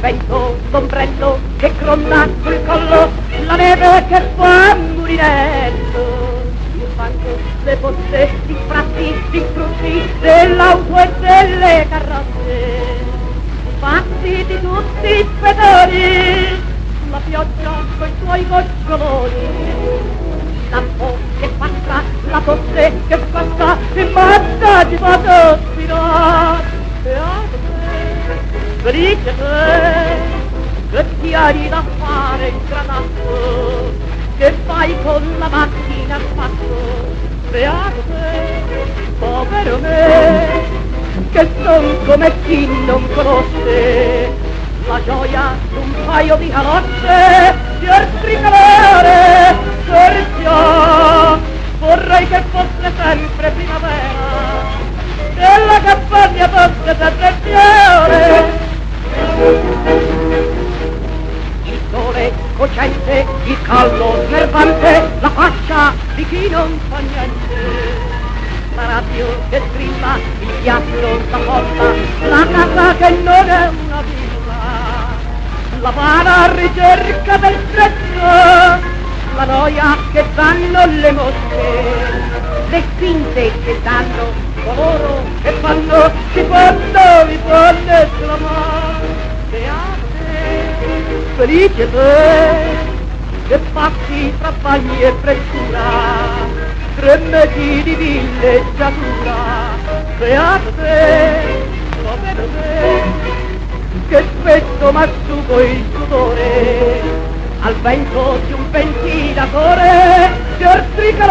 vento, l'ombrello che gronda sul collo, la neve che fa un mulinello, il fango, le botte, gli sprazzi, gli frutti dell'auto e delle carrozze, fatti di tutti i spedoni, la pioggia coi suoi goccioloni, lampo che passa, la tosse che passa, in mazza di vado spinare. Felice te, che ti hai da fare il granazzo, che fai con la macchina al passo. Beato te, povero me, che son come chi non conosce la gioia d'un paio di calocce, fior tricolore, perciò vorrei che fosse sempre primavera, e la campagna fosse sempre fiore. Il sole cocente, il caldo snervante, la faccia di chi non fa niente, la radio che strilla, il ghiaccio s'affolla, la casa che non è una villa, la vana ricerca del fresco, la noia che danno le mosche, le spinte che danno coloro che fanno, si può esclamare. Beate, felice te, che passi tra bagni e frescura, 3 mesi di villeggiatura. Beato te, povero te, che spesso m'asciugo il sudore al vento di un ventilatore, fior tricolore.